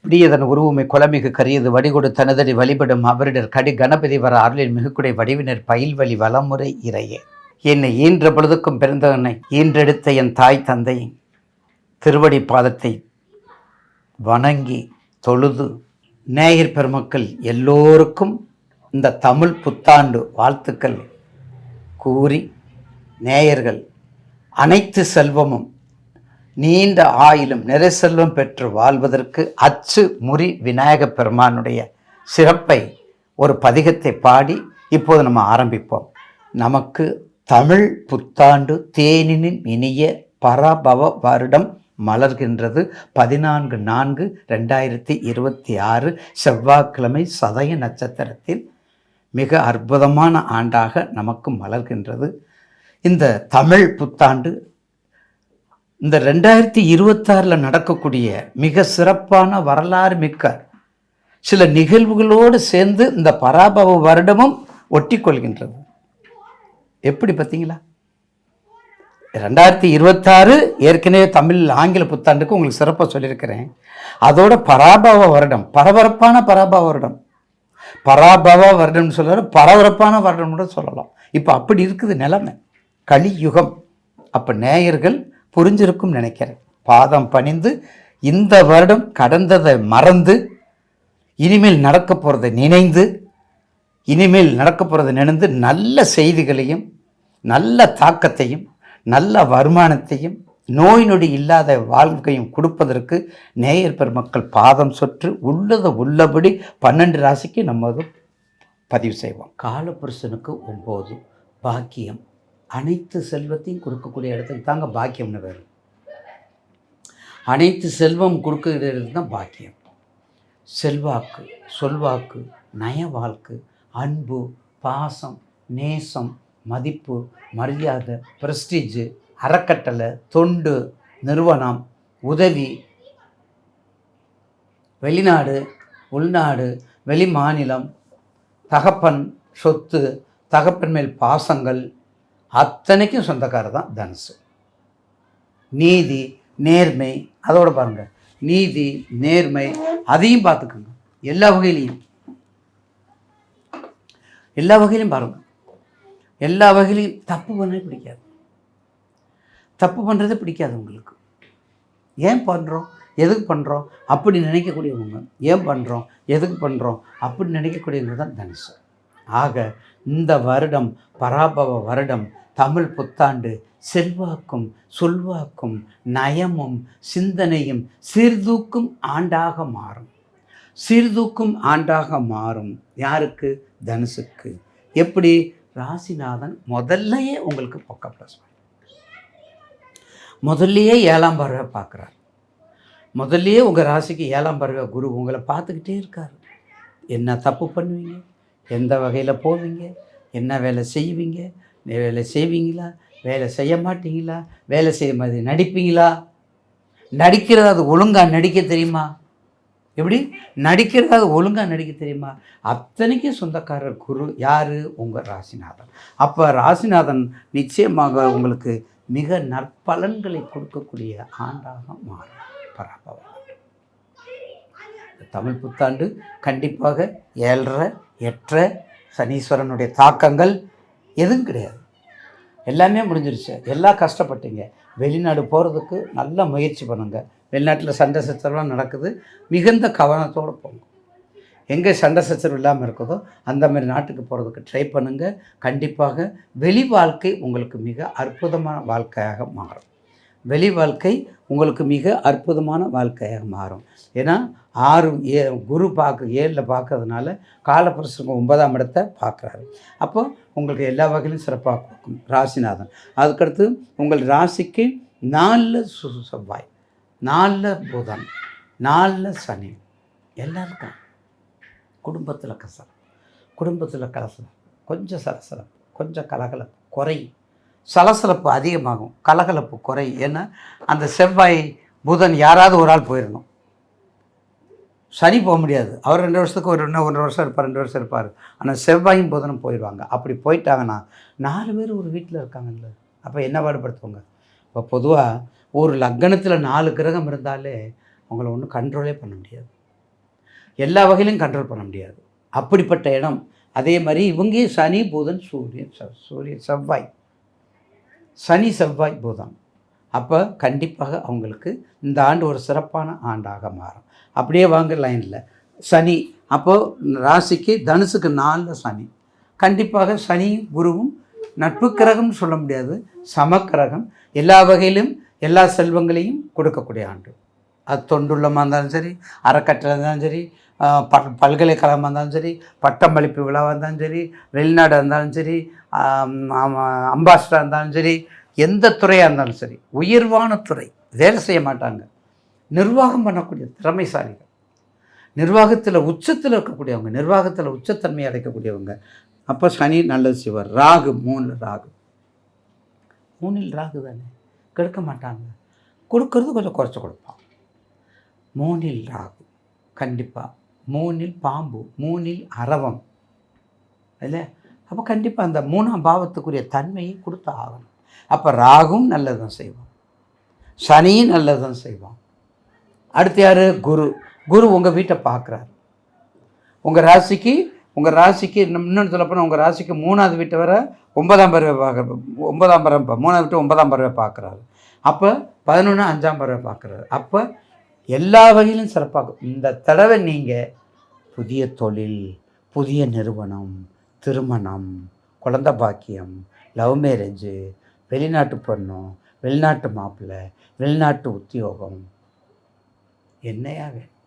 விடியதன் உருவுமை குலமிகு கரியது வடிகொடு தனதடி வழிபடும் அவரிடர் கடி கணபதி வர அருளின் மிகுக்குடை வடிவினர் பயில்வழி வளமுறை இறையே. என்னை ஈன்ற பொழுதுக்கும் பிறந்தவனை ஈன்றெடுத்த என் தாய் தந்தை திருவடி பாதத்தை வணங்கி தொழுது நேயர் பெருமக்கள் எல்லோருக்கும் இந்த தமிழ் புத்தாண்டு வாழ்த்துக்கள் கூறி, நேயர்கள் அனைத்து செல்வமும் நீண்ட ஆயிலும் நிறை செல்வம் பெற்று வாழ்வதற்கு அச்சு முறி விநாயக பெருமானுடைய சிறப்பை ஒரு பதிகத்தை பாடி இப்போது நம்ம ஆரம்பிப்போம். நமக்கு தமிழ் புத்தாண்டு தேனினின் இனிய பராபவ வருடம் மலர்கின்றது. 14/4/2026 செவ்வாய்க்கிழமை சதய நட்சத்திரத்தில் மிக அற்புதமான ஆண்டாக நமக்கு மலர்கின்றது. இந்த தமிழ் புத்தாண்டு இந்த 2026 நடக்கக்கூடிய மிக சிறப்பான வரலாறு மிக்க சில நிகழ்வுகளோடு சேர்ந்து இந்த பராபவ வருடமும் ஒட்டி கொள்கின்றது. எப்படி பார்த்தீங்களா? 2026 ஏற்கனவே தமிழ் ஆங்கில புத்தாண்டுக்கு உங்களுக்கு சிறப்பாக சொல்லியிருக்கிறேன். அதோட பராபவ வருடம், பரபரப்பான பராபவ வருடம், பராபவ வருடம்னு சொல்ல பரபரப்பான வருடம் கூட சொல்லலாம். இப்போ அப்படி இருக்குது நிலைமை, கலியுகம். அப்போ நேயர்கள் புரிஞ்சிருக்கும் நினைக்கிறேன். பாதம் பணிந்து இந்த வருடம் கடந்ததை மறந்து இனிமேல் நடக்க போகிறதை நினைந்து நல்ல செய்திகளையும் நல்ல தாக்கத்தையும் நல்ல வருமானத்தையும் நோய் நொடி இல்லாத வாழ்க்கையும் கொடுப்பதற்கு நேயர் பெருமக்கள் பாதம் சொற்று உள்ளபடி 12 ராசிக்கு நம்ம பதிவு செய்வோம். காலபுருஷனுக்கு 9 பாக்கியம். அனைத்து செல்வத்தையும் கொடுக்கக்கூடிய இடத்துக்கு தாங்க பாக்கியம்னு வேறு. அனைத்து செல்வம் கொடுக்குற இடத்துக்கு தான் பாக்கியம். செல்வாக்கு, சொல்வாக்கு, நய வாழ்க்கை, அன்பு, பாசம், நேசம், மதிப்பு, மரியாதை, பிரஸ்டீஜு, அறக்கட்டளை, தொண்டு, நிறுவனம், உதவி, வெளிநாடு, உள்நாடு, வெளி மாநிலம், தகப்பன் சொத்து, தகப்பன் மேல் பாசங்கள் அத்தனைக்கும் சொந்தக்காரர் தான் தனுசு. நீதி, நேர்மை, அதோட பாருங்கள், நீதி, நேர்மை, அதையும் பார்த்துக்கோங்க. எல்லா வகையிலையும் பாருங்கள். எல்லா வகையிலையும் தப்பு பண்ணவே பிடிக்காது. தப்பு பண்ணுறதே பிடிக்காது உங்களுக்கு. ஏன் பண்ணுறோம், எதுக்கு பண்ணுறோம் அப்படி நினைக்கக்கூடியவங்க, ஏன் பண்ணுறோம், எதுக்கு பண்ணுறோம் அப்படி நினைக்கக்கூடியவங்க தான் தனுசு. ஆக இந்த வருடம் பராபவ வருடம் தமிழ் புத்தாண்டு செல்வாக்கும் சொல்வாக்கும் நயமும் சிந்தனையும் சீர்தூக்கும் ஆண்டாக மாறும். யாருக்கு? தனுசுக்கு. எப்படி? ராசிநாதன் முதல்லையே உங்களுக்கு பக்க ப்ளஸ், முதல்லையே 7ஆம் பார்வை பார்க்குறார். முதல்லையே உங்கள் ராசிக்கு 7ஆம் பார்வை குரு உங்களை பார்த்துக்கிட்டே இருக்கார். என்ன தப்பு பண்ணுவீங்க, எந்த வகையில் போவீங்க, என்ன வேலை செய்வீங்க, வேலை செய்வீங்களா, வேலை செய்ய மாட்டீங்களா, வேலை செய்ய மாதிரி நடிப்பீங்களா, நடிக்கிறது அது ஒழுங்காக நடிக்க தெரியுமா, எப்படி நடிக்கிறது அது ஒழுங்காக நடிக்க தெரியுமா, அத்தனைக்கும் சொந்தக்காரர் குரு. யார்? உங்கள் ராசிநாதன். அப்போ ராசிநாதன் நிச்சயமாக உங்களுக்கு மிக நற்பலன்களை கொடுக்கக்கூடிய ஆண்டாக மாறும். பராபவம் தமிழ் புத்தாண்டு கண்டிப்பாக 7.5 8 சனீஸ்வரனுடைய தாக்கங்கள் எதுவும் கிடையாது. எல்லாமே முடிஞ்சிருச்சு. எல்லாம் கஷ்டப்பட்டீங்க. வெளிநாடு போகிறதுக்கு நல்ல முயற்சி பண்ணுங்கள். வெளிநாட்டில் சண்டை சச்சரவுலாம் நடக்குது, மிகுந்த கவனத்தோடு போங்க. எங்கே சண்டை சச்சரவு இல்லாமல் இருக்குதோ அந்த மாதிரி நாட்டுக்கு போகிறதுக்கு ட்ரை பண்ணுங்கள். கண்டிப்பாக வெளி வாழ்க்கை உங்களுக்கு மிக அற்புதமான வாழ்க்கையாக மாறும். வெளி வாழ்க்கை உங்களுக்கு மிக அற்புதமான வாழ்க்கையாக மாறும். ஏன்னா 6 குரு 7ல் பார்க்கறதுனால காலபுருஷனுக்கு 9ஆம் இடத்தை பார்க்குறாரு. அப்போ உங்களுக்கு எல்லா வகையிலும் சிறப்பாக கொடுக்கும் ராசிநாதன். அதுக்கடுத்து உங்கள் ராசிக்கு 4 செவ்வாய், 4 புதன், 4 சனி எல்லாம் இருக்காங்க. குடும்பத்தில் கலசலம், கொஞ்சம் சலசலப்பு, கொஞ்சம் கலகலப்பு குறையும். சலசலப்பு அதிகமாகும், கலகலப்பு குறையும். ஏன்னா அந்த செவ்வாய் புதன் யாராவது ஒரு ஆள் போயிடணும். சனி போக முடியாது. அவர் 2 வருஷத்துக்கு ஒரு 1.5 வருஷம் இருப்பார், 2 வருஷம் இருப்பார். ஆனால் செவ்வாயும் புதனும் போயிடுவாங்க. அப்படி போயிட்டாங்கன்னா 4 பேர் ஒரு வீட்டில் இருக்காங்கல்ல, அப்போ என்ன பாடுபடுத்துவாங்க. இப்போ பொதுவாக ஒரு லக்னத்தில் 4 கிரகம் இருந்தாலே அவங்கள ஒன்றும் கண்ட்ரோலே பண்ண முடியாது. எல்லா வகையிலும் கண்ட்ரோல் பண்ண முடியாது. அப்படிப்பட்ட இடம். அதே மாதிரி இவங்க சனி புதன் சூரியன் செவ்வாய், சனி செவ்வாய் புதன். அப்போ கண்டிப்பாக அவங்களுக்கு இந்த ஆண்டு ஒரு சிறப்பான ஆண்டாக மாறும். அப்படியே வாங்க லைனில் சனி. அப்போது ராசிக்கு தனுசுக்கு 4 சனி. கண்டிப்பாக சனி குருவும் நட்பு கிரகம்னு சொல்ல முடியாது, சமக்கிரகம். எல்லா வகையிலும் எல்லா செல்வங்களையும் கொடுக்கக்கூடிய ஆண்டு. அது தொண்டுள்ளமாக இருந்தாலும் சரி, அறக்கட்டளை இருந்தாலும் சரி, பல்கலைக்கழகமாக இருந்தாலும் சரி, பட்டமளிப்பு விழாவாக இருந்தாலும் சரி, வெளிநாடாக இருந்தாலும் சரி, அம்பாசிடராக இருந்தாலும் சரி, எந்த துறையாக இருந்தாலும் சரி, உயர்வான துறை. வேலை செய்ய மாட்டாங்க, நிர்வாகம் பண்ணக்கூடிய திறமைசாலிகள், நிர்வாகத்தில் உச்சத்தில் இருக்கக்கூடியவங்க, நிர்வாகத்தில் உச்சத்தன்மையை அடைக்கக்கூடியவங்க. அப்போ சனி நல்லது செய்வார். ராகு 3 ராகு. 3 ராகு தானே, கெடுக்க மாட்டாங்க, கொடுக்கறது கொஞ்சம் குறைச்சி கொடுப்பான். 3 ராகு கண்டிப்பாக. 3 பாம்பு, 3 அரவம் இல்லை. அப்போ கண்டிப்பாக அந்த 3ஆம் பாவத்துக்குரிய தன்மையை கொடுத்து ஆகணும். அப்போ ராகும் நல்லது தான் செய்வான், சனியும் நல்லது தான் செய்வான். அடுத்து யார்? குரு. குரு உங்கள் வீட்டை பார்க்குறாரு. உங்கள் ராசிக்கு இன்னொன்று சொல்லப்போனால் உங்கள் ராசிக்கு 3ஆவது வீட்டை வர 9ஆம் பறவை பார்க்குற, 9ஆம் பறவை 3ஆவது வீட்டு 9ஆம் பறவை பார்க்குறாரு. அப்போ 11 5ஆம் பறவை பார்க்குறாரு. அப்போ எல்லா வகையிலும் சிறப்பாகும். இந்த தடவை நீங்கள் புதிய தொழில், புதிய நிறுவனம், திருமணம், குழந்தை பாக்கியம், லவ் மேரேஜு, வெளிநாட்டு பொண்ணு, வெளிநாட்டு மாப்பிள்ளை, வெளிநாட்டு உத்தியோகம், என்னையா வேணும்?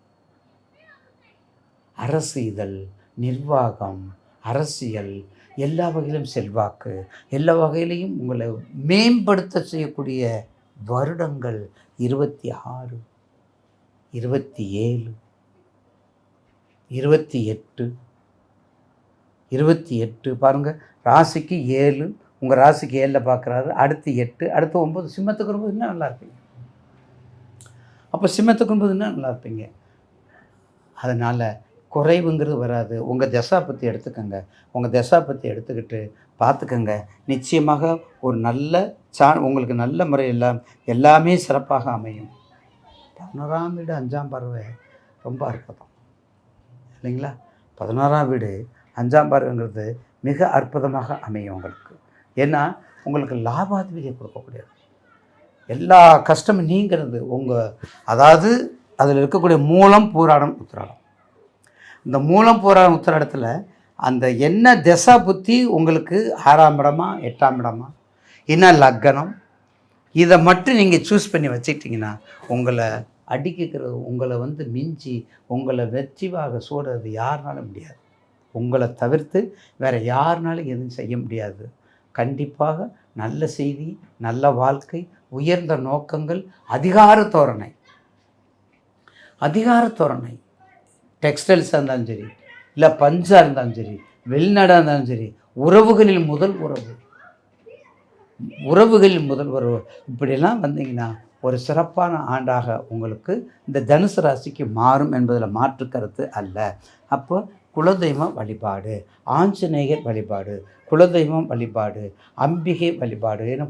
அரசு இதழ், நிர்வாகம், அரசியல், எல்லா வகையிலும் செல்வாக்கு, எல்லா வகையிலையும் உங்களை மேம்படுத்த செய்யக்கூடிய வருடங்கள் 26, 27, 28, 28 பாருங்கள். ராசிக்கு 7, உங்கள் ராசிக்கு 7 பார்க்குறாரு. அடுத்து 8, அடுத்து 9. சிம்மத்துக்கு வரும்போது இன்னும் நல்லா இருப்பீங்க. அப்போ சிம்மத்துக்கு வரும்போது இன்னும் நல்லா இருப்பீங்க. அதனால் குறைவுங்கிறது வராது. உங்கள் தசாபத்தி எடுத்துக்கங்க. உங்கள் தசாபத்தி எடுத்துக்கிட்டு பார்த்துக்கங்க. நிச்சயமாக ஒரு நல்ல உங்களுக்கு நல்ல முறையில் எல்லாமே சிறப்பாக அமையும். 11ஆம் வீடு 5ஆம் பறவை ரொம்ப அற்புதம் இல்லைங்களா? 11ஆம் வீடு 5ஆம் பறவைங்கிறது மிக அற்புதமாக அமையும் உங்களுக்கு. ஏன்னா உங்களுக்கு லாபாதிபதியை கொடுக்கக்கூடியது. எல்லா கஷ்டமும் நீங்கிறது அதாவது அதில் இருக்கக்கூடிய மூலம் பூராடம் உத்திராடம். இந்த மூலம் பூராடம் உத்திராடத்தில் அந்த என்ன திசை புத்தி உங்களுக்கு 6ஆம் இடமா 8ஆம் இடமா என்ன லக்னம், இதை மட்டும் நீங்கள் சூஸ் பண்ணி வச்சுக்கிட்டிங்கன்னா உங்களை அடிக்கிறது, உங்களை மிஞ்சி உங்களை வெற்றிவாக சூடுறது யாருனாலும் முடியாது. உங்களை தவிர்த்து வேறு யாருனாலும் எதுவும் செய்ய முடியாது. கண்டிப்பாக நல்ல செய்தி, நல்ல வாழ்க்கை, உயர்ந்த நோக்கங்கள், அதிகார தோரணை டெக்ஸ்டைல்ஸாக இருந்தாலும் சரி, இல்லை பஞ்சாக இருந்தாலும் சரி, வெளிநாடாக இருந்தாலும் சரி, உறவுகளில் முதல் உறவு இப்படியெல்லாம் வந்தீங்கன்னா ஒரு சிறப்பான ஆண்டாக உங்களுக்கு இந்த தனுசு ராசிக்கு மாறும் என்பதில் மாற்று கருத்து அல்ல. அப்போ குலதெய்வம் வழிபாடு, ஆஞ்சநேயர் வழிபாடு, குலதெய்வம் வழிபாடு, அம்பிகை வழிபாடு என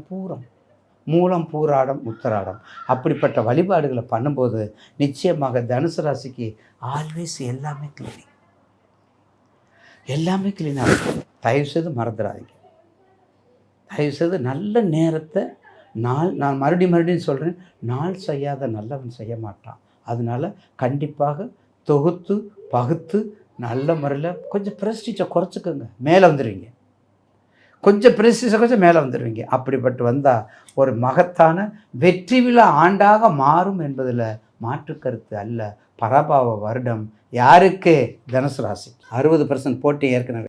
மூலம் பூராடம் உத்தராடம் அப்படிப்பட்ட வழிபாடுகளை பண்ணும்போது நிச்சயமாக தனுசு ராசிக்கு ஆல்வேஸ் எல்லாமே கிளீனாக இருக்கும். தயவுசெய்து மறந்துடாதீங்க. தயவுசெய்து நல்ல நேரத்தை நான் மறுபடியும் சொல்கிறேன், நாள் செய்யாத நல்லவன் செய்ய மாட்டான். அதனால் கண்டிப்பாக தொகுத்து பகுத்து நல்ல முறையில் கொஞ்சம் ப்ரெஸ்டீஜை குறைச்சிக்கோங்க, மேலே வந்துடுவீங்க. கொஞ்சம் ப்ரெஸ்டீஜை கொஞ்சம் மேலே வந்துடுவீங்க. அப்படிப்பட்டு வந்தால் ஒரு மகத்தான வெற்றி விழா ஆண்டாக மாறும் என்பதில் மாற்று கருத்து அல்ல. பரபாவ வருடம் யாருக்கு? தனுசு ராசி. 60% போட்டி ஏற்கனவே